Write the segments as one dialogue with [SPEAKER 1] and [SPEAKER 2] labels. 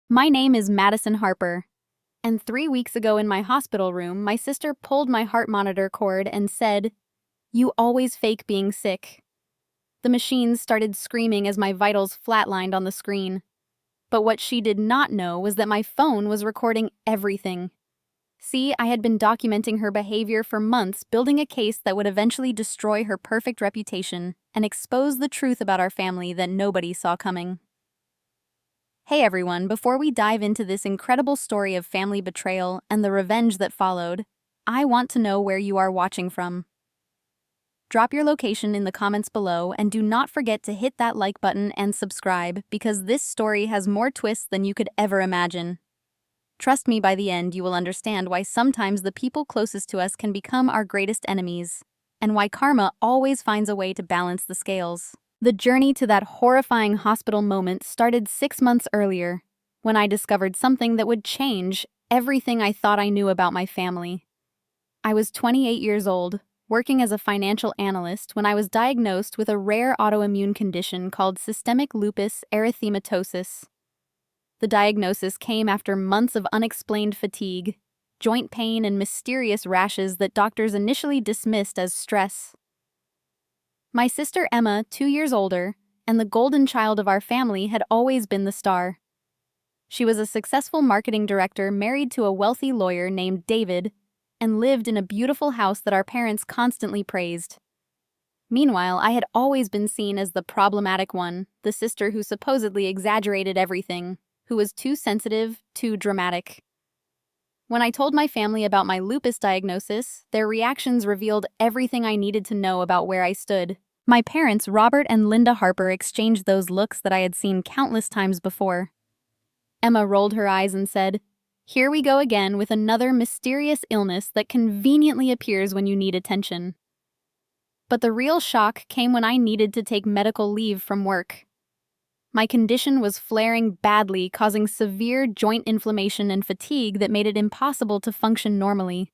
[SPEAKER 1] My name is Madison Harper, and 3 weeks ago in my hospital room, my sister pulled my heart monitor cord and said, "You always fake being sick." The machines started screaming as my vitals flatlined on the screen. But what she did not know was that my phone was recording everything. See, I had been documenting her behavior for months, building a case that would eventually destroy her perfect reputation and expose the truth about our family that nobody saw coming. Hey everyone, before we dive into this incredible story of family betrayal and the revenge that followed, I want to know where you are watching from. Drop your location in the comments below and do not forget to hit that like button and subscribe because this story has more twists than you could ever imagine. Trust me, by the end you will understand why sometimes the people closest to us can become our greatest enemies, and why karma always finds a way to balance the scales. The journey to that horrifying hospital moment started 6 months earlier, when I discovered something that would change everything I thought I knew about my family. I was 28 years old, working as a financial analyst when I was diagnosed with a rare autoimmune condition called systemic lupus erythematosus. The diagnosis came after months of unexplained fatigue, joint pain, and mysterious rashes that doctors initially dismissed as stress. My sister Emma, 2 years older, and the golden child of our family, had always been the star. She was a successful marketing director married to a wealthy lawyer named David and lived in a beautiful house that our parents constantly praised. Meanwhile, I had always been seen as the problematic one, the sister who supposedly exaggerated everything, who was too sensitive, too dramatic. When I told my family about my lupus diagnosis, their reactions revealed everything I needed to know about where I stood. My parents, Robert and Linda Harper, exchanged those looks that I had seen countless times before. Emma rolled her eyes and said, "Here we go again with another mysterious illness that conveniently appears when you need attention." But the real shock came when I needed to take medical leave from work. My condition was flaring badly, causing severe joint inflammation and fatigue that made it impossible to function normally.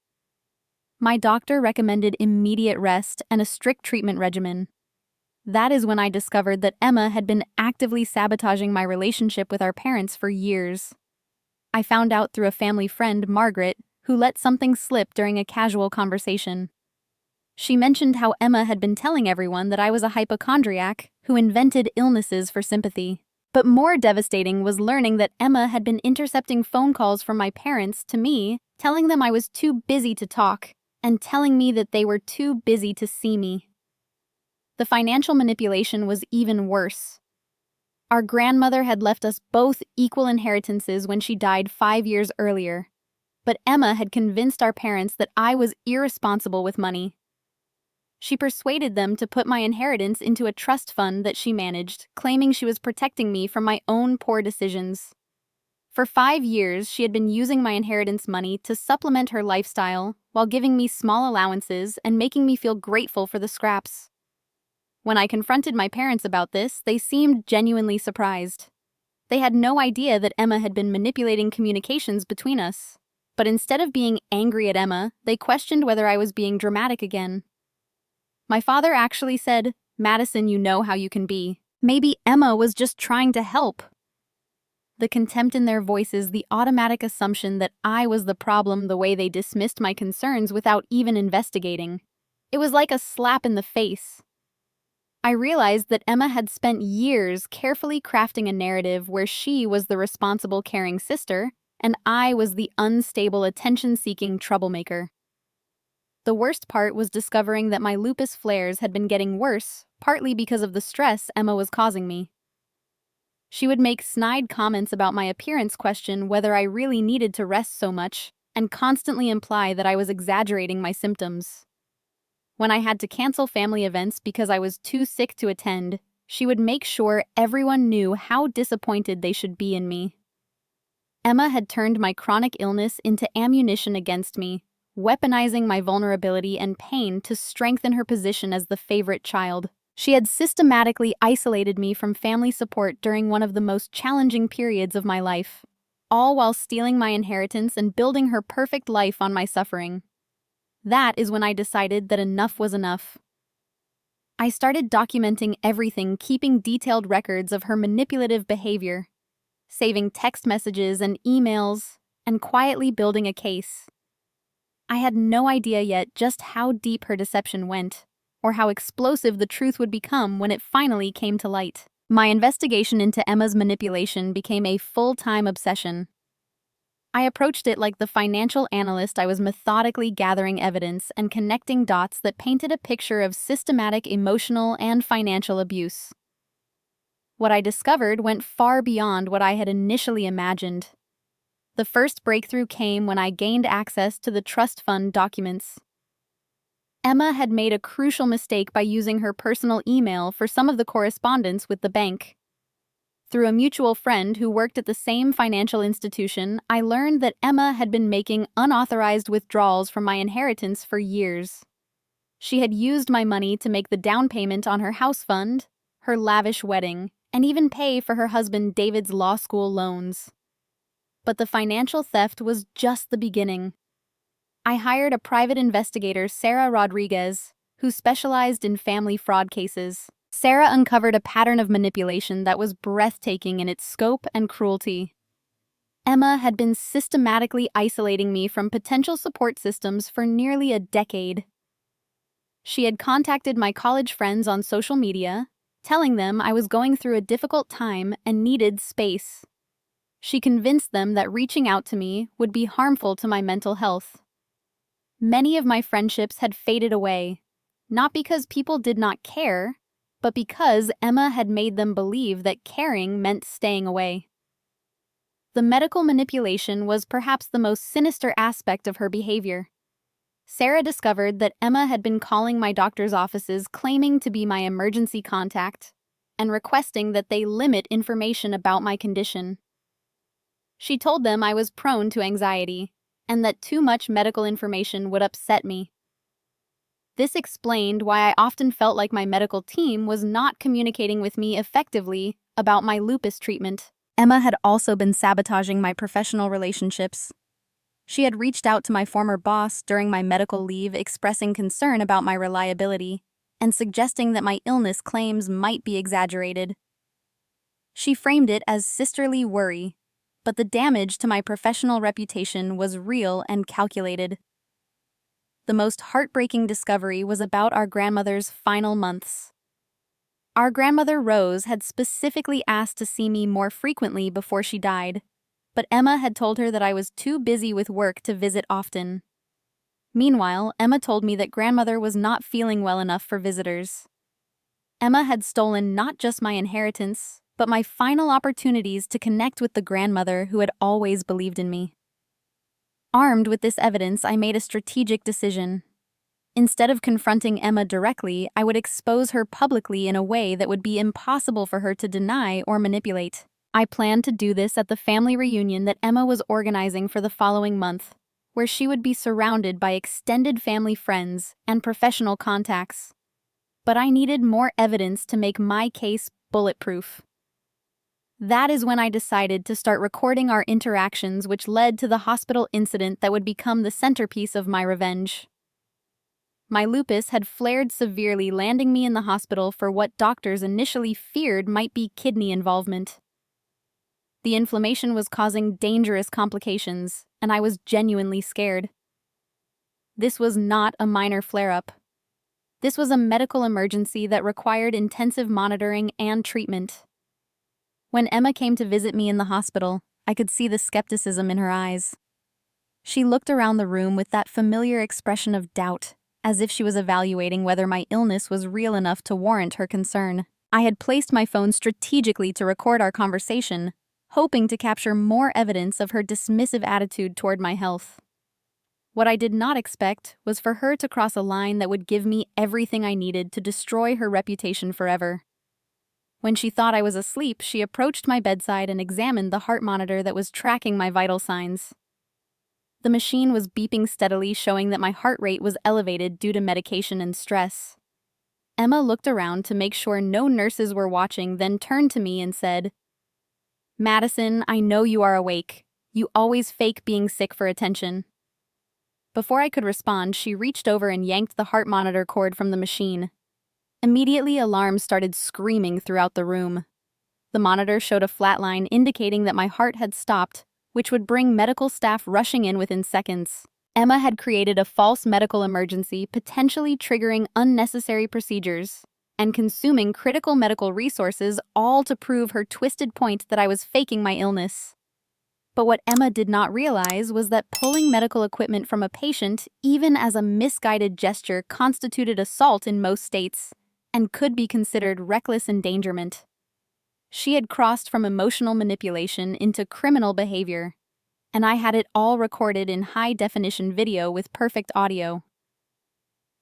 [SPEAKER 1] My doctor recommended immediate rest and a strict treatment regimen. That is when I discovered that Emma had been actively sabotaging my relationship with our parents for years. I found out through a family friend, Margaret, who let something slip during a casual conversation. She mentioned how Emma had been telling everyone that I was a hypochondriac who invented illnesses for sympathy. But more devastating was learning that Emma had been intercepting phone calls from my parents to me, telling them I was too busy to talk, and telling me that they were too busy to see me. The financial manipulation was even worse. Our grandmother had left us both equal inheritances when she died 5 years earlier, but Emma had convinced our parents that I was irresponsible with money. She persuaded them to put my inheritance into a trust fund that she managed, claiming she was protecting me from my own poor decisions. For 5 years, she had been using my inheritance money to supplement her lifestyle while giving me small allowances and making me feel grateful for the scraps. When I confronted my parents about this, they seemed genuinely surprised. They had no idea that Emma had been manipulating communications between us. But instead of being angry at Emma, they questioned whether I was being dramatic again. My father actually said, "Madison, you know how you can be. Maybe Emma was just trying to help." The contempt in their voices, the automatic assumption that I was the problem, the way they dismissed my concerns without even investigating. It was like a slap in the face. I realized that Emma had spent years carefully crafting a narrative where she was the responsible, caring sister, and I was the unstable, attention-seeking troublemaker. The worst part was discovering that my lupus flares had been getting worse, partly because of the stress Emma was causing me. She would make snide comments about my appearance, question whether I really needed to rest so much, and constantly imply that I was exaggerating my symptoms. When I had to cancel family events because I was too sick to attend, she would make sure everyone knew how disappointed they should be in me. Emma had turned my chronic illness into ammunition against me, weaponizing my vulnerability and pain to strengthen her position as the favorite child. She had systematically isolated me from family support during one of the most challenging periods of my life, all while stealing my inheritance and building her perfect life on my suffering. That is when I decided that enough was enough. I started documenting everything, keeping detailed records of her manipulative behavior. saving text messages and emails, and quietly building a case. I had no idea yet just how deep her deception went, or how explosive the truth would become when it finally came to light. My investigation into Emma's manipulation became a full-time obsession. I approached it like the financial analyst I was, methodically gathering evidence and connecting dots that painted a picture of systematic emotional and financial abuse. What I discovered went far beyond what I had initially imagined. The first breakthrough came when I gained access to the trust fund documents. Emma had made a crucial mistake by using her personal email for some of the correspondence with the bank. Through a mutual friend who worked at the same financial institution, I learned that Emma had been making unauthorized withdrawals from my inheritance for years. She had used my money to make the down payment on her house fund, her lavish wedding, and even pay for her husband David's law school loans. But the financial theft was just the beginning. I hired a private investigator, Sarah Rodriguez, who specialized in family fraud cases. Sarah uncovered a pattern of manipulation that was breathtaking in its scope and cruelty. Emma had been systematically isolating me from potential support systems for nearly a decade. She had contacted my college friends on social media, telling them I was going through a difficult time and needed space. She convinced them that reaching out to me would be harmful to my mental health. Many of my friendships had faded away, not because people did not care, but because Emma had made them believe that caring meant staying away. The medical manipulation was perhaps the most sinister aspect of her behavior. Sarah discovered that Emma had been calling my doctor's offices claiming to be my emergency contact and requesting that they limit information about my condition. She told them I was prone to anxiety and that too much medical information would upset me. This explained why I often felt like my medical team was not communicating with me effectively about my lupus treatment. Emma had also been sabotaging my professional relationships. She had reached out to my former boss during my medical leave, expressing concern about my reliability and suggesting that my illness claims might be exaggerated. She framed it as sisterly worry, but the damage to my professional reputation was real and calculated. The most heartbreaking discovery was about our grandmother's final months. Our grandmother Rose had specifically asked to see me more frequently before she died, but Emma had told her that I was too busy with work to visit often. Meanwhile, Emma told me that grandmother was not feeling well enough for visitors. Emma had stolen not just my inheritance, but my final opportunities to connect with the grandmother who had always believed in me. Armed with this evidence, I made a strategic decision. Instead of confronting Emma directly, I would expose her publicly in a way that would be impossible for her to deny or manipulate. I planned to do this at the family reunion that Emma was organizing for the following month, where she would be surrounded by extended family friends and professional contacts. But I needed more evidence to make my case bulletproof. That is when I decided to start recording our interactions, which led to the hospital incident that would become the centerpiece of my revenge. My lupus had flared severely, landing me in the hospital for what doctors initially feared might be kidney involvement. The inflammation was causing dangerous complications, and I was genuinely scared. This was not a minor flare-up. This was a medical emergency that required intensive monitoring and treatment. When Emma came to visit me in the hospital, I could see the skepticism in her eyes. She looked around the room with that familiar expression of doubt, as if she was evaluating whether my illness was real enough to warrant her concern. I had placed my phone strategically to record our conversation, hoping to capture more evidence of her dismissive attitude toward my health. What I did not expect was for her to cross a line that would give me everything I needed to destroy her reputation forever. When she thought I was asleep, she approached my bedside and examined the heart monitor that was tracking my vital signs. The machine was beeping steadily, showing that my heart rate was elevated due to medication and stress. Emma looked around to make sure no nurses were watching, then turned to me and said, "Madison, I know you are awake. You always fake being sick for attention." Before I could respond, she reached over and yanked the heart monitor cord from the machine. Immediately, alarms started screaming throughout the room. The monitor showed a flat line indicating that my heart had stopped, which would bring medical staff rushing in within seconds. Emma had created a false medical emergency, potentially triggering unnecessary procedures and consuming critical medical resources, all to prove her twisted point that I was faking my illness. But what Emma did not realize was that pulling medical equipment from a patient, even as a misguided gesture, constituted assault in most states and could be considered reckless endangerment. She had crossed from emotional manipulation into criminal behavior, and I had it all recorded in high-definition video with perfect audio.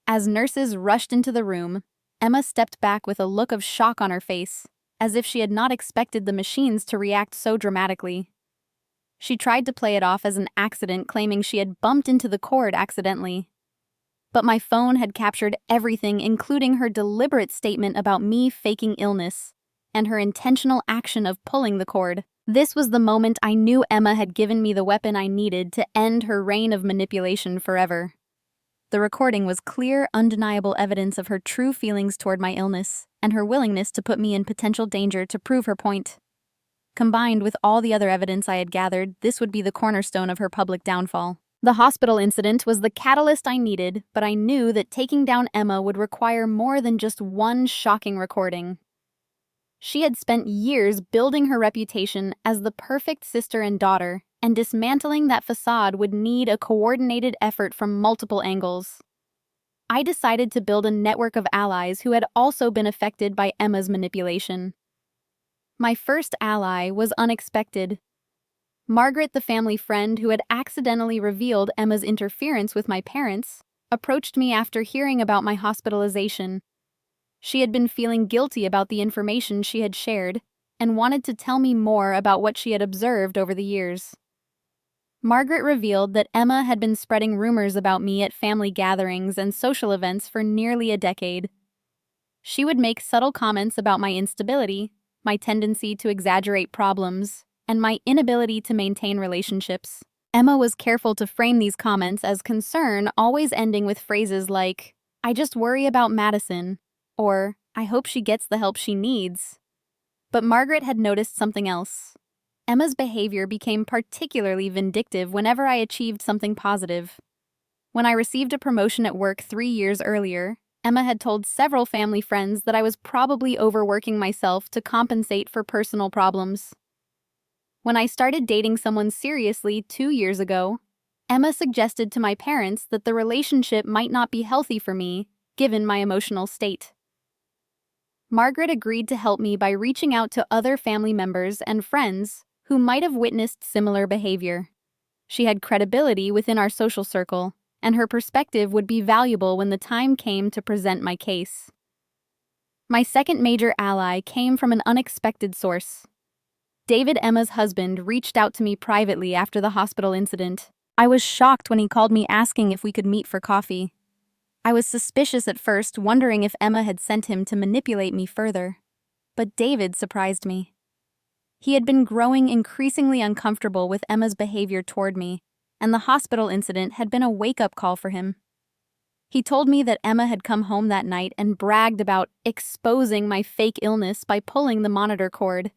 [SPEAKER 1] As nurses rushed into the room, Emma stepped back with a look of shock on her face, as if she had not expected the machines to react so dramatically. She tried to play it off as an accident, claiming she had bumped into the cord accidentally. But my phone had captured everything, including her deliberate statement about me faking illness and her intentional action of pulling the cord. This was the moment I knew Emma had given me the weapon I needed to end her reign of manipulation forever. The recording was clear, undeniable evidence of her true feelings toward my illness and her willingness to put me in potential danger to prove her point. Combined with all the other evidence I had gathered, this would be the cornerstone of her public downfall. The hospital incident was the catalyst I needed, but I knew that taking down Emma would require more than just one shocking recording. She had spent years building her reputation as the perfect sister and daughter, and dismantling that facade would need a coordinated effort from multiple angles. I decided to build a network of allies who had also been affected by Emma's manipulation. My first ally was unexpected. Margaret, the family friend who had accidentally revealed Emma's interference with my parents, approached me after hearing about my hospitalization. She had been feeling guilty about the information she had shared and wanted to tell me more about what she had observed over the years. Margaret revealed that Emma had been spreading rumors about me at family gatherings and social events for nearly a decade. She would make subtle comments about my instability, my tendency to exaggerate problems, and my inability to maintain relationships. Emma was careful to frame these comments as concern, always ending with phrases like, "I just worry about Madison," or "I hope she gets the help she needs." But Margaret had noticed something else. Emma's behavior became particularly vindictive whenever I achieved something positive. When I received a promotion at work 3 years earlier, Emma had told several family friends that I was probably overworking myself to compensate for personal problems. When I started dating someone seriously 2 years ago, Emma suggested to my parents that the relationship might not be healthy for me, given my emotional state. Margaret agreed to help me by reaching out to other family members and friends who might have witnessed similar behavior. She had credibility within our social circle, and her perspective would be valuable when the time came to present my case. My second major ally came from an unexpected source. David, Emma's husband, reached out to me privately after the hospital incident. I was shocked when he called me asking if we could meet for coffee. I was suspicious at first, wondering if Emma had sent him to manipulate me further. But David surprised me. He had been growing increasingly uncomfortable with Emma's behavior toward me, and the hospital incident had been a wake-up call for him. He told me that Emma had come home that night and bragged about exposing my fake illness by pulling the monitor cord.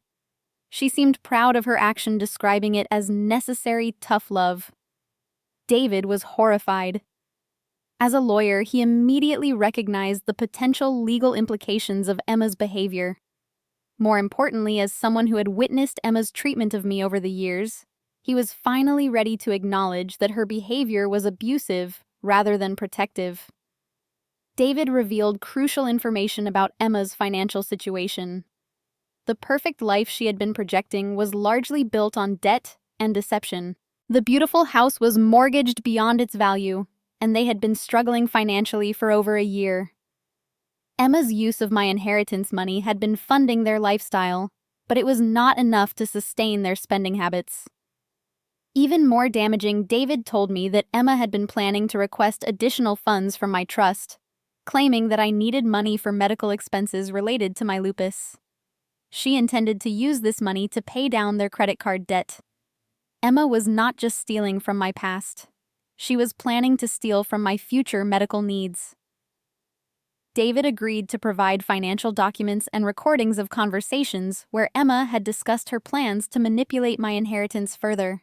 [SPEAKER 1] She seemed proud of her action, describing it as necessary tough love. David was horrified. As a lawyer, he immediately recognized the potential legal implications of Emma's behavior. More importantly, as someone who had witnessed Emma's treatment of me over the years, he was finally ready to acknowledge that her behavior was abusive rather than protective. David revealed crucial information about Emma's financial situation. The perfect life she had been projecting was largely built on debt and deception. The beautiful house was mortgaged beyond its value, and they had been struggling financially for over a year. Emma's use of my inheritance money had been funding their lifestyle, but it was not enough to sustain their spending habits. Even more damaging, David told me that Emma had been planning to request additional funds from my trust, claiming that I needed money for medical expenses related to my lupus. She intended to use this money to pay down their credit card debt. Emma was not just stealing from my past. She was planning to steal from my future medical needs. David agreed to provide financial documents and recordings of conversations where Emma had discussed her plans to manipulate my inheritance further.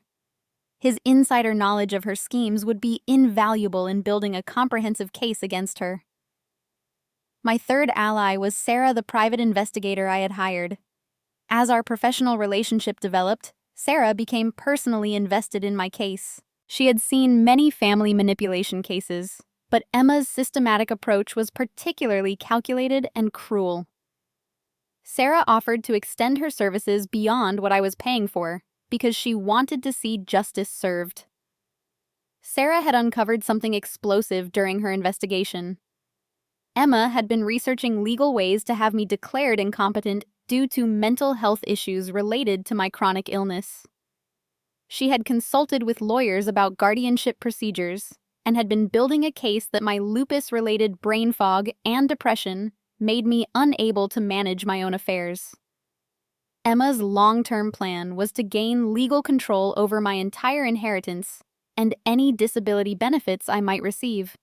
[SPEAKER 1] His insider knowledge of her schemes would be invaluable in building a comprehensive case against her. My third ally was Sarah, the private investigator I had hired. As our professional relationship developed, Sarah became personally invested in my case. She had seen many family manipulation cases, but Emma's systematic approach was particularly calculated and cruel. Sarah offered to extend her services beyond what I was paying for because she wanted to see justice served. Sarah had uncovered something explosive during her investigation. Emma had been researching legal ways to have me declared incompetent due to mental health issues related to my chronic illness. She had consulted with lawyers about guardianship procedures and had been building a case that my lupus-related brain fog and depression made me unable to manage my own affairs. Emma's long-term plan was to gain legal control over my entire inheritance and any disability benefits I might receive.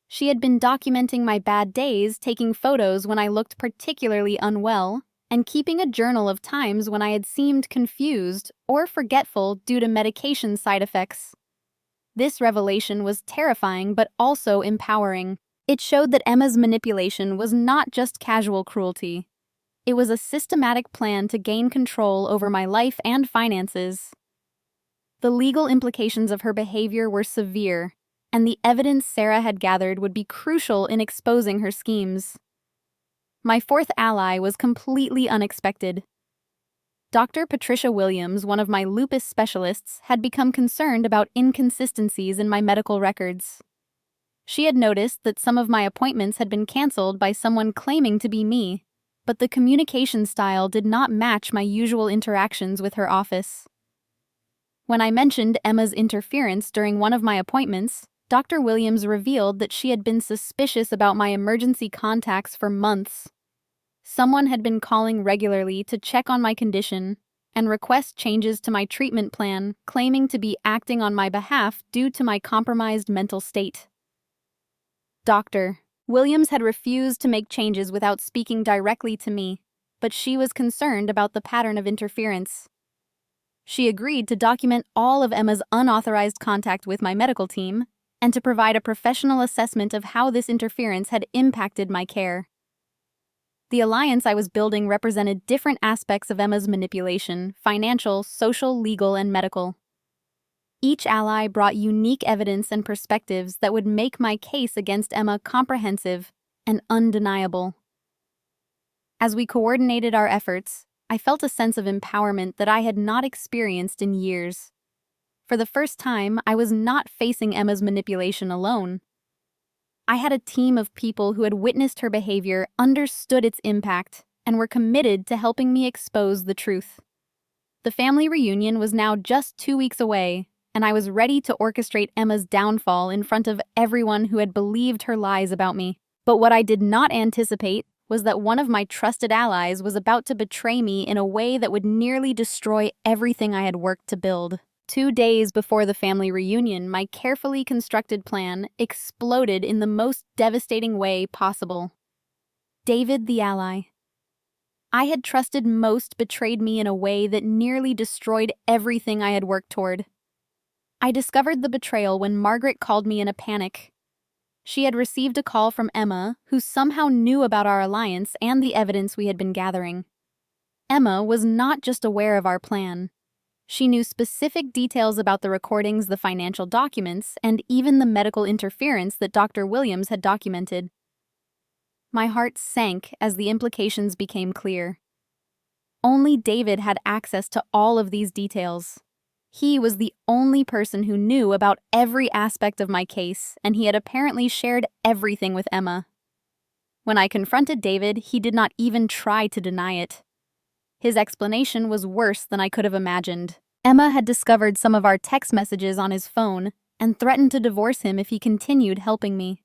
[SPEAKER 1] She had been documenting my bad days, taking photos when I looked particularly unwell, and keeping a journal of times when I had seemed confused or forgetful due to medication side effects. This revelation was terrifying but also empowering. It showed that Emma's manipulation was not just casual cruelty. It was a systematic plan to gain control over my life and finances. The legal implications of her behavior were severe, and the evidence Sarah had gathered would be crucial in exposing her schemes. My fourth ally was completely unexpected. Dr. Patricia Williams, one of my lupus specialists, had become concerned about inconsistencies in my medical records. She had noticed that some of my appointments had been canceled by someone claiming to be me, but the communication style did not match my usual interactions with her office. When I mentioned Emma's interference during one of my appointments, Dr. Williams revealed that she had been suspicious about my emergency contacts for months. Someone had been calling regularly to check on my condition and request changes to my treatment plan, claiming to be acting on my behalf due to my compromised mental state. Dr. Williams had refused to make changes without speaking directly to me, but she was concerned about the pattern of interference. She agreed to document all of Emma's unauthorized contact with my medical team and to provide a professional assessment of how this interference had impacted my care. The alliance I was building represented different aspects of Emma's manipulation: financial, social, legal, and medical. Each ally brought unique evidence and perspectives that would make my case against Emma comprehensive and undeniable. As we coordinated our efforts, I felt a sense of empowerment that I had not experienced in years. For the first time, I was not facing Emma's manipulation alone. I had a team of people who had witnessed her behavior, understood its impact, and were committed to helping me expose the truth. The family reunion was now just 2 weeks away, and I was ready to orchestrate Emma's downfall in front of everyone who had believed her lies about me. But what I did not anticipate was that one of my trusted allies was about to betray me in a way that would nearly destroy everything I had worked to build. 2 days before the family reunion, my carefully constructed plan exploded in the most devastating way possible. David, the ally I had trusted most, betrayed me in a way that nearly destroyed everything I had worked toward. I discovered the betrayal when Margaret called me in a panic. She had received a call from Emma, who somehow knew about our alliance and the evidence we had been gathering. Emma was not just aware of our plan. She knew specific details about the recordings, the financial documents, and even the medical interference that Dr. Williams had documented. My heart sank as the implications became clear. Only David had access to all of these details. He was the only person who knew about every aspect of my case, and he had apparently shared everything with Emma. When I confronted David, he did not even try to deny it. His explanation was worse than I could have imagined. Emma had discovered some of our text messages on his phone and threatened to divorce him if he continued helping me.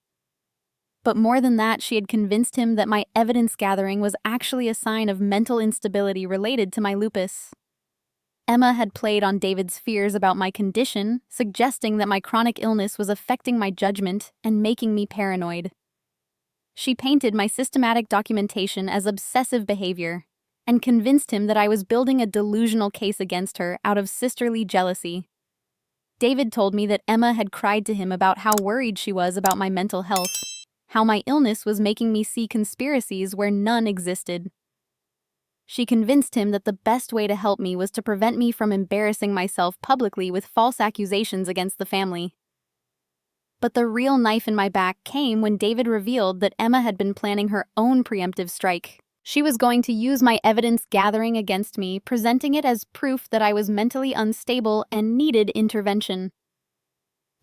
[SPEAKER 1] But more than that, she had convinced him that my evidence gathering was actually a sign of mental instability related to my lupus. Emma had played on David's fears about my condition, suggesting that my chronic illness was affecting my judgment and making me paranoid. She painted my systematic documentation as obsessive behavior and convinced him that I was building a delusional case against her out of sisterly jealousy. David told me that Emma had cried to him about how worried she was about my mental health, how my illness was making me see conspiracies where none existed. She convinced him that the best way to help me was to prevent me from embarrassing myself publicly with false accusations against the family. But the real knife in my back came when David revealed that Emma had been planning her own preemptive strike. She was going to use my evidence gathering against me, presenting it as proof that I was mentally unstable and needed intervention.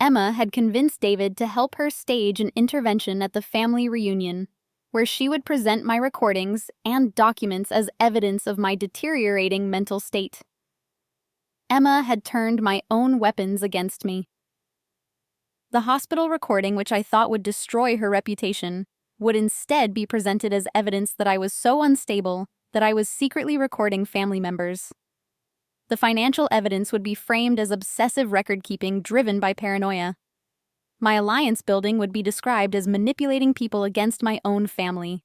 [SPEAKER 1] Emma had convinced David to help her stage an intervention at the family reunion, where she would present my recordings and documents as evidence of my deteriorating mental state. Emma had turned my own weapons against me. The hospital recording, which I thought would destroy her reputation, would instead be presented as evidence that I was so unstable that I was secretly recording family members. The financial evidence would be framed as obsessive record-keeping driven by paranoia. My alliance building would be described as manipulating people against my own family.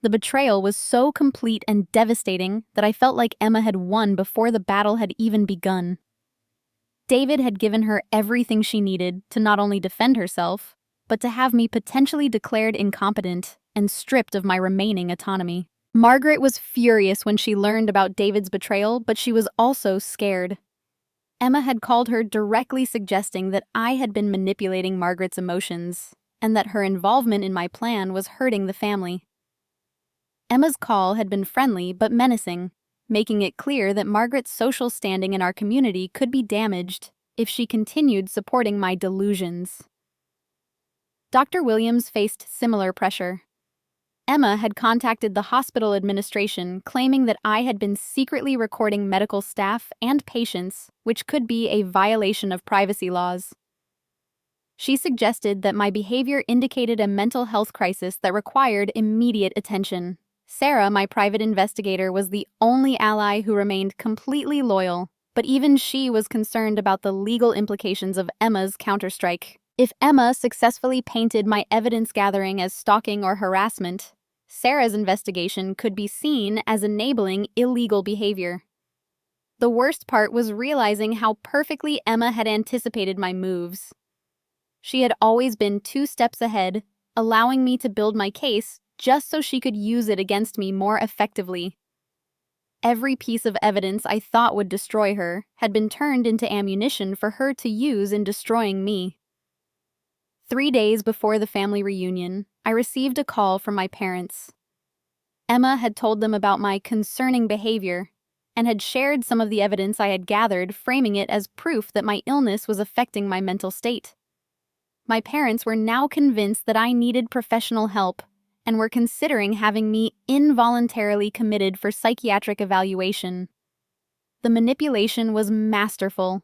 [SPEAKER 1] The betrayal was so complete and devastating that I felt like Emma had won before the battle had even begun. David had given her everything she needed to not only defend herself, but to have me potentially declared incompetent and stripped of my remaining autonomy. Margaret was furious when she learned about David's betrayal, but she was also scared. Emma had called her directly suggesting that I had been manipulating Margaret's emotions, and that her involvement in my plan was hurting the family. Emma's call had been friendly but menacing, making it clear that Margaret's social standing in our community could be damaged if she continued supporting my delusions. Dr. Williams faced similar pressure. Emma had contacted the hospital administration claiming that I had been secretly recording medical staff and patients, which could be a violation of privacy laws. She suggested that my behavior indicated a mental health crisis that required immediate attention. Sarah, my private investigator, was the only ally who remained completely loyal, but even she was concerned about the legal implications of Emma's counterstrike. If Emma successfully painted my evidence gathering as stalking or harassment, Sarah's investigation could be seen as enabling illegal behavior. The worst part was realizing how perfectly Emma had anticipated my moves. She had always been 2 steps ahead, allowing me to build my case just so she could use it against me more effectively. Every piece of evidence I thought would destroy her had been turned into ammunition for her to use in destroying me. 3 days before the family reunion, I received a call from my parents. Emma had told them about my concerning behavior and had shared some of the evidence I had gathered, framing it as proof that my illness was affecting my mental state. My parents were now convinced that I needed professional help and were considering having me involuntarily committed for psychiatric evaluation. The manipulation was masterful.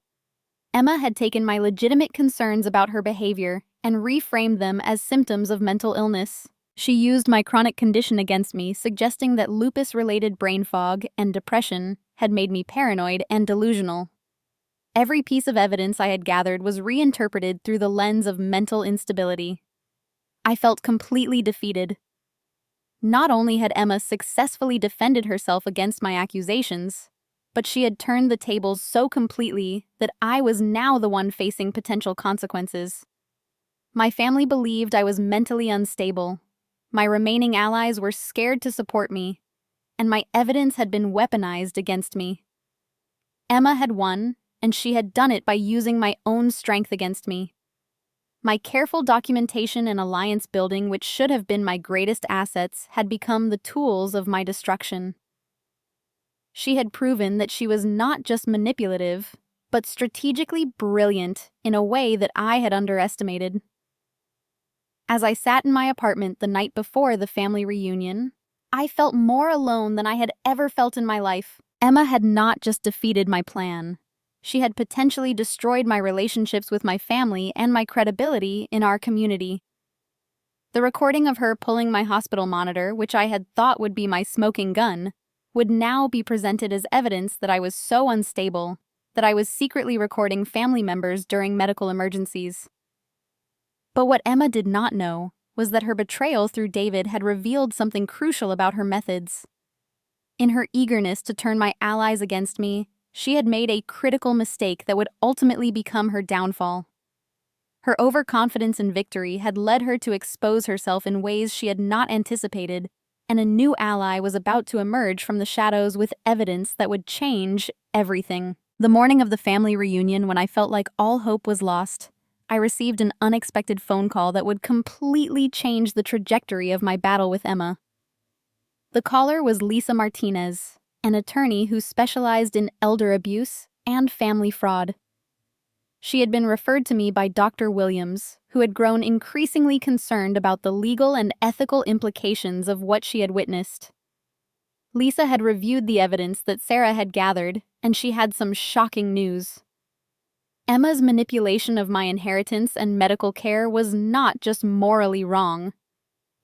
[SPEAKER 1] Emma had taken my legitimate concerns about her behavior and reframed them as symptoms of mental illness. She used my chronic condition against me, suggesting that lupus-related brain fog and depression had made me paranoid and delusional. Every piece of evidence I had gathered was reinterpreted through the lens of mental instability. I felt completely defeated. Not only had Emma successfully defended herself against my accusations, but she had turned the tables so completely that I was now the one facing potential consequences. My family believed I was mentally unstable. My remaining allies were scared to support me, and my evidence had been weaponized against me. Emma had won, and she had done it by using my own strength against me. My careful documentation and alliance building, which should have been my greatest assets, had become the tools of my destruction. She had proven that she was not just manipulative, but strategically brilliant in a way that I had underestimated. As I sat in my apartment the night before the family reunion, I felt more alone than I had ever felt in my life. Emma had not just defeated my plan. She had potentially destroyed my relationships with my family and my credibility in our community. The recording of her pulling my hospital monitor, which I had thought would be my smoking gun, would now be presented as evidence that I was so unstable that I was secretly recording family members during medical emergencies. But what Emma did not know was that her betrayal through David had revealed something crucial about her methods. In her eagerness to turn my allies against me, she had made a critical mistake that would ultimately become her downfall. Her overconfidence in victory had led her to expose herself in ways she had not anticipated, and a new ally was about to emerge from the shadows with evidence that would change everything. The morning of the family reunion, when I felt like all hope was lost, I received an unexpected phone call that would completely change the trajectory of my battle with Emma. The caller was Lisa Martinez, an attorney who specialized in elder abuse and family fraud. She had been referred to me by Dr. Williams, who had grown increasingly concerned about the legal and ethical implications of what she had witnessed. Lisa had reviewed the evidence that Sarah had gathered, and she had some shocking news. Emma's manipulation of my inheritance and medical care was not just morally wrong.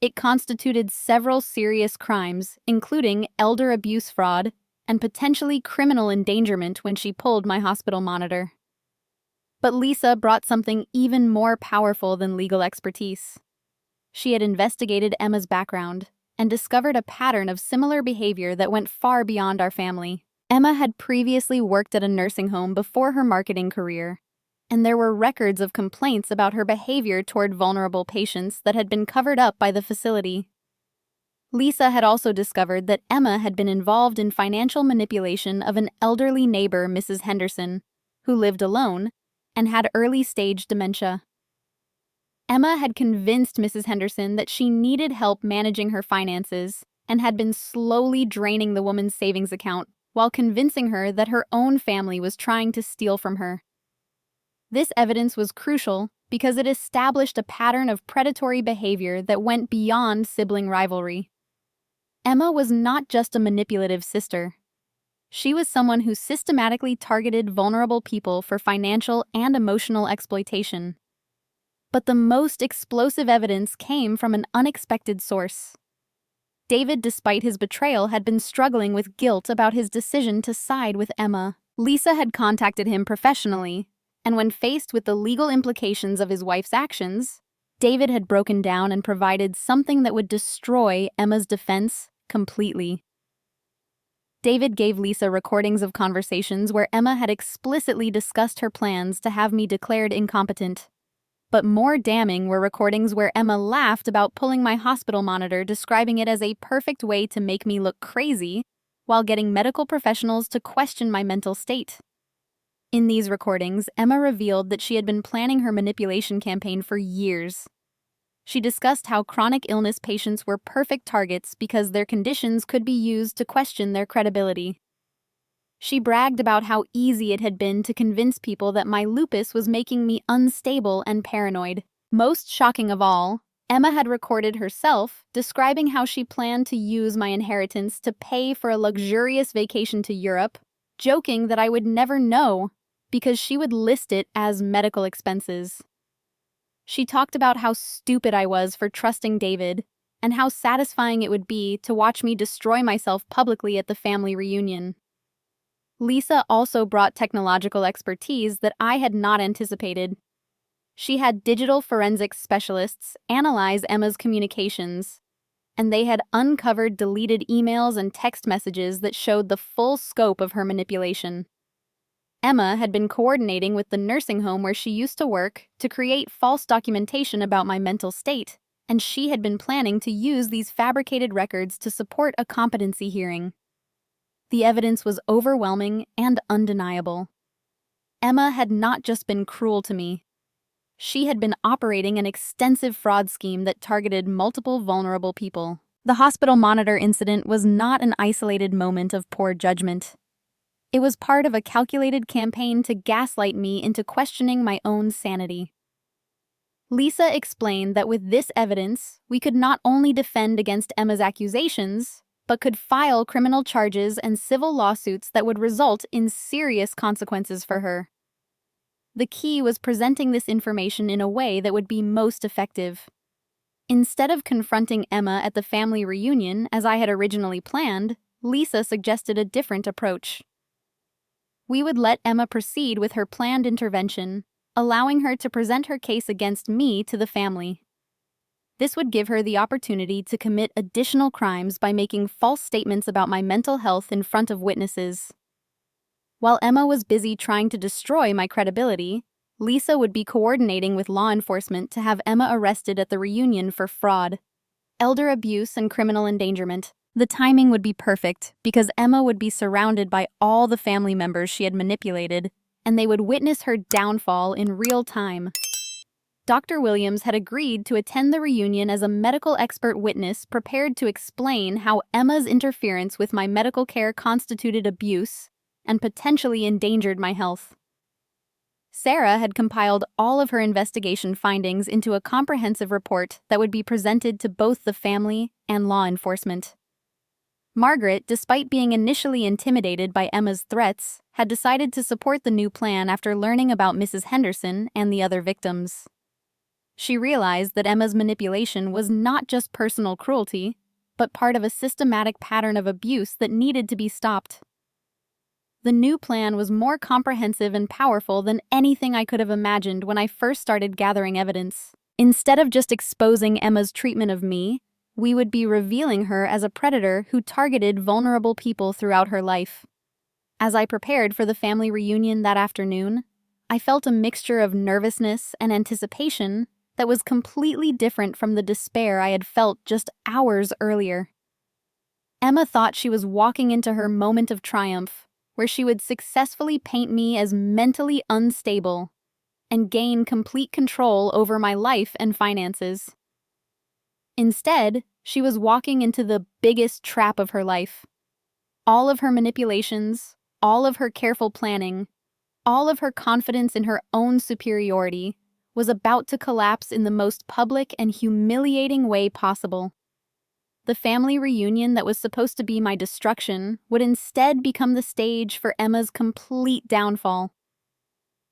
[SPEAKER 1] It constituted several serious crimes, including elder abuse fraud and potentially criminal endangerment when she pulled my hospital monitor. But Lisa brought something even more powerful than legal expertise. She had investigated Emma's background and discovered a pattern of similar behavior that went far beyond our family. Emma had previously worked at a nursing home before her marketing career, and there were records of complaints about her behavior toward vulnerable patients that had been covered up by the facility. Lisa had also discovered that Emma had been involved in financial manipulation of an elderly neighbor, Mrs. Henderson, who lived alone and had early-stage dementia. Emma had convinced Mrs. Henderson that she needed help managing her finances and had been slowly draining the woman's savings account while convincing her that her own family was trying to steal from her. This evidence was crucial because it established a pattern of predatory behavior that went beyond sibling rivalry. Emma was not just a manipulative sister. She was someone who systematically targeted vulnerable people for financial and emotional exploitation. But the most explosive evidence came from an unexpected source. David, despite his betrayal, had been struggling with guilt about his decision to side with Emma. Lisa had contacted him professionally, and when faced with the legal implications of his wife's actions, David had broken down and provided something that would destroy Emma's defense completely. David gave Lisa recordings of conversations where Emma had explicitly discussed her plans to have me declared incompetent. But more damning were recordings where Emma laughed about pulling my hospital monitor, describing it as a perfect way to make me look crazy, while getting medical professionals to question my mental state. In these recordings, Emma revealed that she had been planning her manipulation campaign for years. She discussed how chronic illness patients were perfect targets because their conditions could be used to question their credibility. She bragged about how easy it had been to convince people that my lupus was making me unstable and paranoid. Most shocking of all, Emma had recorded herself describing how she planned to use my inheritance to pay for a luxurious vacation to Europe, joking that I would never know because she would list it as medical expenses. She talked about how stupid I was for trusting David and how satisfying it would be to watch me destroy myself publicly at the family reunion. Lisa also brought technological expertise that I had not anticipated. She had digital forensics specialists analyze Emma's communications, and they had uncovered deleted emails and text messages that showed the full scope of her manipulation. Emma had been coordinating with the nursing home where she used to work to create false documentation about my mental state, and she had been planning to use these fabricated records to support a competency hearing. The evidence was overwhelming and undeniable. Emma had not just been cruel to me. She had been operating an extensive fraud scheme that targeted multiple vulnerable people. The hospital monitor incident was not an isolated moment of poor judgment. It was part of a calculated campaign to gaslight me into questioning my own sanity. Lisa explained that with this evidence, we could not only defend against Emma's accusations, but could file criminal charges and civil lawsuits that would result in serious consequences for her. The key was presenting this information in a way that would be most effective. Instead of confronting Emma at the family reunion as I had originally planned, Lisa suggested a different approach. We would let Emma proceed with her planned intervention, allowing her to present her case against me to the family. This would give her the opportunity to commit additional crimes by making false statements about my mental health in front of witnesses. While Emma was busy trying to destroy my credibility, Lisa would be coordinating with law enforcement to have Emma arrested at the reunion for fraud, elder abuse, and criminal endangerment. The timing would be perfect because Emma would be surrounded by all the family members she had manipulated, and they would witness her downfall in real time. Dr. Williams had agreed to attend the reunion as a medical expert witness prepared to explain how Emma's interference with my medical care constituted abuse and potentially endangered my health. Sarah had compiled all of her investigation findings into a comprehensive report that would be presented to both the family and law enforcement. Margaret, despite being initially intimidated by Emma's threats, had decided to support the new plan after learning about Mrs. Henderson and the other victims. She realized that Emma's manipulation was not just personal cruelty, but part of a systematic pattern of abuse that needed to be stopped. The new plan was more comprehensive and powerful than anything I could have imagined when I first started gathering evidence. Instead of just exposing Emma's treatment of me, we would be revealing her as a predator who targeted vulnerable people throughout her life. As I prepared for the family reunion that afternoon, I felt a mixture of nervousness and anticipation that was completely different from the despair I had felt just hours earlier. Emma thought she was walking into her moment of triumph, where she would successfully paint me as mentally unstable and gain complete control over my life and finances. Instead, she was walking into the biggest trap of her life. All of her manipulations, all of her careful planning, all of her confidence in her own superiority was about to collapse in the most public and humiliating way possible. The family reunion that was supposed to be my destruction would instead become the stage for Emma's complete downfall.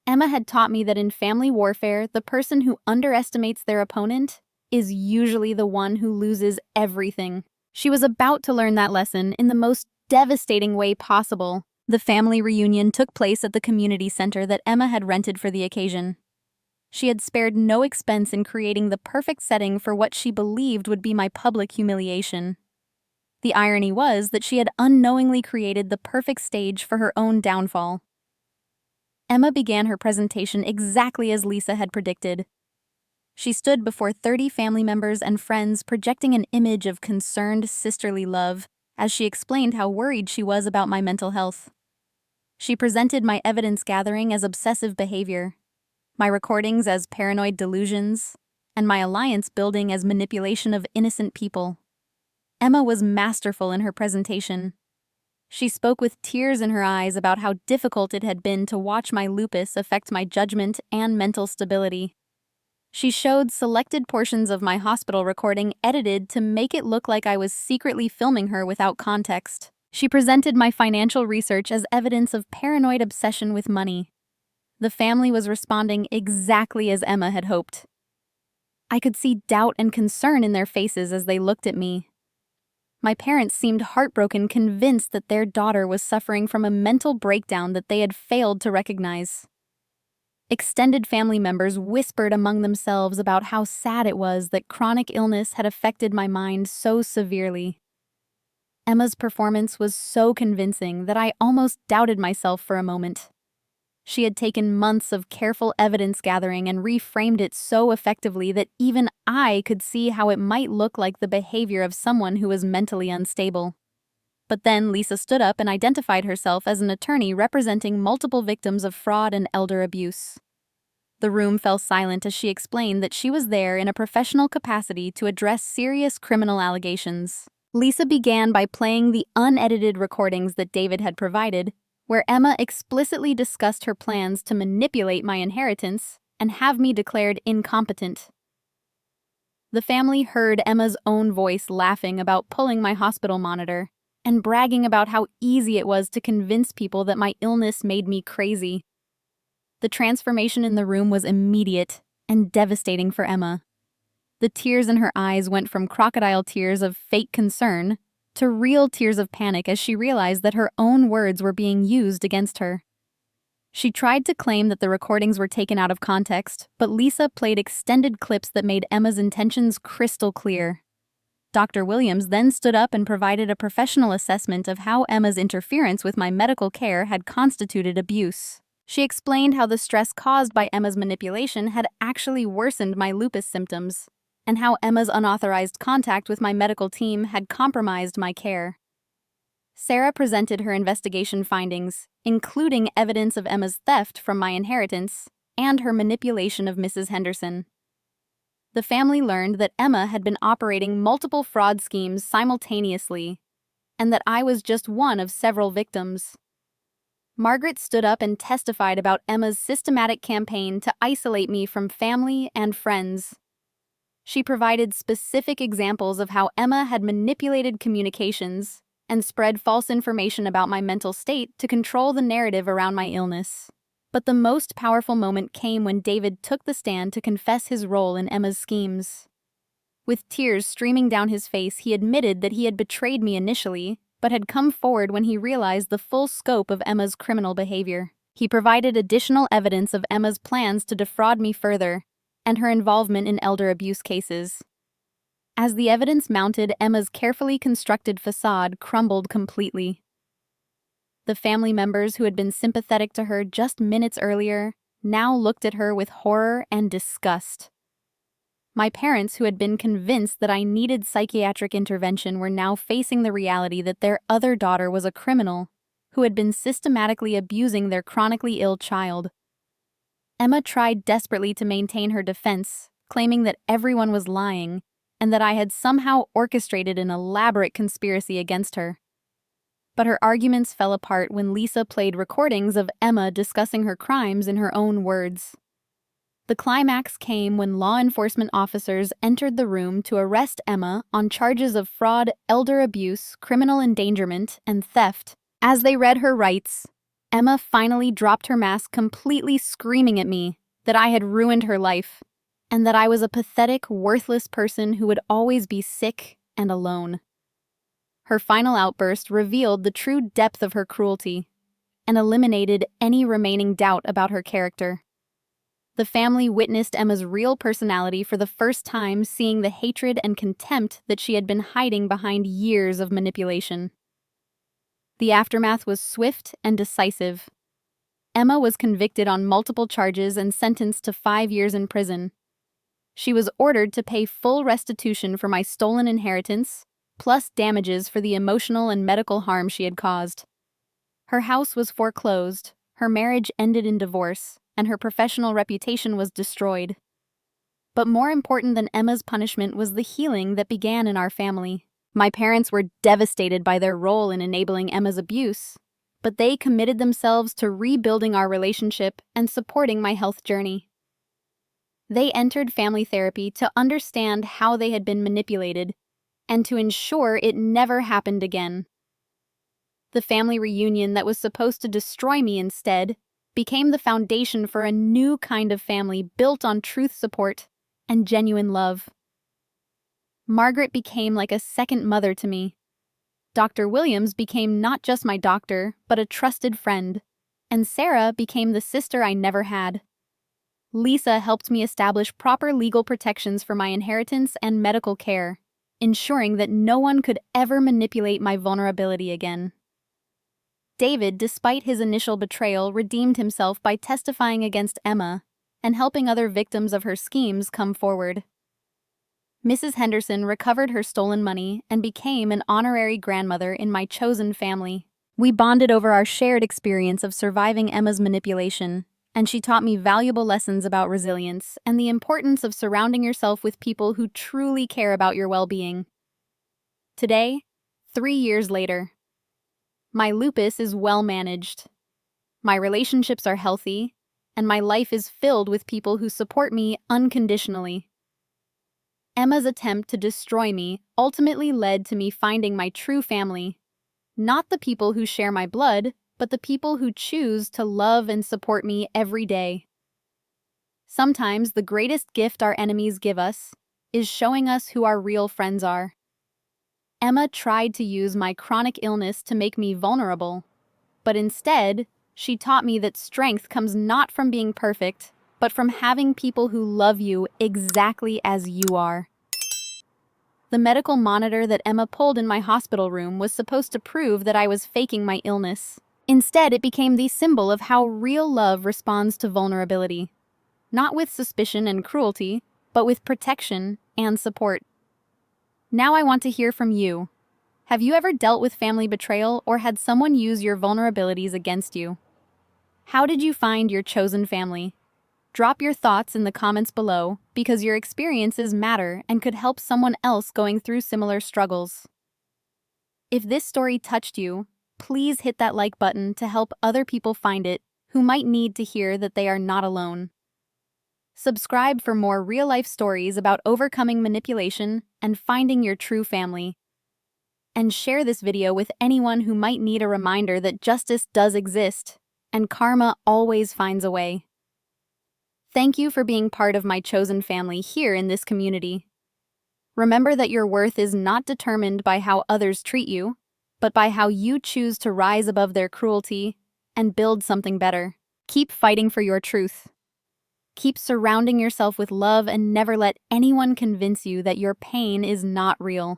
[SPEAKER 1] Emma had taught me that in family warfare, the person who underestimates their opponent is usually the one who loses everything. She was about to learn that lesson in the most devastating way possible. The family reunion took place at the community center that Emma had rented for the occasion. She had spared no expense in creating the perfect setting for what she believed would be my public humiliation. The irony was that she had unknowingly created the perfect stage for her own downfall. Emma began her presentation exactly as Lisa had predicted. She stood before 30 family members and friends, projecting an image of concerned, sisterly love as she explained how worried she was about my mental health. She presented my evidence gathering as obsessive behavior, my recordings as paranoid delusions, and my alliance building as manipulation of innocent people. Emma was masterful in her presentation. She spoke with tears in her eyes about how difficult it had been to watch my lupus affect my judgment and mental stability. She showed selected portions of my hospital recording edited to make it look like I was secretly filming her without context. She presented my financial research as evidence of paranoid obsession with money. The family was responding exactly as Emma had hoped. I could see doubt and concern in their faces as they looked at me. My parents seemed heartbroken, convinced that their daughter was suffering from a mental breakdown that they had failed to recognize. Extended family members whispered among themselves about how sad it was that chronic illness had affected my mind so severely. Emma's performance was so convincing that I almost doubted myself for a moment. She had taken months of careful evidence gathering and reframed it so effectively that even I could see how it might look like the behavior of someone who was mentally unstable. But then Lisa stood up and identified herself as an attorney representing multiple victims of fraud and elder abuse. The room fell silent as she explained that she was there in a professional capacity to address serious criminal allegations. Lisa began by playing the unedited recordings that David had provided, where Emma explicitly discussed her plans to manipulate my inheritance and have me declared incompetent. The family heard Emma's own voice laughing about pulling my hospital monitor and bragging about how easy it was to convince people that my illness made me crazy. The transformation in the room was immediate and devastating for Emma. The tears in her eyes went from crocodile tears of fake concern to real tears of panic as she realized that her own words were being used against her. She tried to claim that the recordings were taken out of context, but Lisa played extended clips that made Emma's intentions crystal clear. Dr. Williams then stood up and provided a professional assessment of how Emma's interference with my medical care had constituted abuse. She explained how the stress caused by Emma's manipulation had actually worsened my lupus symptoms, and how Emma's unauthorized contact with my medical team had compromised my care. Sarah presented her investigation findings, including evidence of Emma's theft from my inheritance and her manipulation of Mrs. Henderson. The family learned that Emma had been operating multiple fraud schemes simultaneously, and that I was just one of several victims. Margaret stood up and testified about Emma's systematic campaign to isolate me from family and friends. She provided specific examples of how Emma had manipulated communications and spread false information about my mental state to control the narrative around my illness. But the most powerful moment came when David took the stand to confess his role in Emma's schemes. With tears streaming down his face, he admitted that he had betrayed me initially, but had come forward when he realized the full scope of Emma's criminal behavior. He provided additional evidence of Emma's plans to defraud me further, and her involvement in elder abuse cases. As the evidence mounted, Emma's carefully constructed facade crumbled completely. The family members who had been sympathetic to her just minutes earlier now looked at her with horror and disgust. My parents, who had been convinced that I needed psychiatric intervention, were now facing the reality that their other daughter was a criminal who had been systematically abusing their chronically ill child. Emma tried desperately to maintain her defense, claiming that everyone was lying and that I had somehow orchestrated an elaborate conspiracy against her. But her arguments fell apart when Lisa played recordings of Emma discussing her crimes in her own words. The climax came when law enforcement officers entered the room to arrest Emma on charges of fraud, elder abuse, criminal endangerment, and theft. As they read her rights, Emma finally dropped her mask, completely screaming at me that I had ruined her life, and that I was a pathetic, worthless person who would always be sick and alone. Her final outburst revealed the true depth of her cruelty and eliminated any remaining doubt about her character. The family witnessed Emma's real personality for the first time, seeing the hatred and contempt that she had been hiding behind years of manipulation. The aftermath was swift and decisive. Emma was convicted on multiple charges and sentenced to 5 years in prison. She was ordered to pay full restitution for my stolen inheritance, plus damages for the emotional and medical harm she had caused. Her house was foreclosed, her marriage ended in divorce, and her professional reputation was destroyed. But more important than Emma's punishment was the healing that began in our family. My parents were devastated by their role in enabling Emma's abuse, but they committed themselves to rebuilding our relationship and supporting my health journey. They entered family therapy to understand how they had been manipulated and to ensure it never happened again. The family reunion that was supposed to destroy me instead became the foundation for a new kind of family built on truth support and genuine love. Margaret became like a second mother to me. Dr. Williams became not just my doctor, but a trusted friend, and Sarah became the sister I never had. Lisa helped me establish proper legal protections for my inheritance and medical care, ensuring that no one could ever manipulate my vulnerability again. David, despite his initial betrayal, redeemed himself by testifying against Emma and helping other victims of her schemes come forward. Mrs. Henderson recovered her stolen money and became an honorary grandmother in my chosen family. We bonded over our shared experience of surviving Emma's manipulation, and she taught me valuable lessons about resilience and the importance of surrounding yourself with people who truly care about your well-being. Today, 3 years later, my lupus is well managed. My relationships are healthy, and my life is filled with people who support me unconditionally. Emma's attempt to destroy me ultimately led to me finding my true family, not the people who share my blood, but the people who choose to love and support me every day. Sometimes the greatest gift our enemies give us is showing us who our real friends are. Emma tried to use my chronic illness to make me vulnerable, but instead, She taught me that strength comes not from being perfect, but from having people who love you exactly as you are. The medical monitor that Emma pulled in my hospital room was supposed to prove that I was faking my illness. Instead, it became the symbol of how real love responds to vulnerability. Not with suspicion and cruelty, but with protection and support. Now I want to hear from you. Have you ever dealt with family betrayal or had someone use your vulnerabilities against you? How did you find your chosen family? Drop your thoughts in the comments below because your experiences matter and could help someone else going through similar struggles. If this story touched you, please hit that like button to help other people find it who might need to hear that they are not alone. Subscribe for more real-life stories about overcoming manipulation and finding your true family. And share this video with anyone who might need a reminder that justice does exist, and karma always finds a way. Thank you for being part of my chosen family here in this community. Remember that your worth is not determined by how others treat you, but by how you choose to rise above their cruelty and build something better. Keep fighting for your truth. Keep surrounding yourself with love and never let anyone convince you that your pain is not real.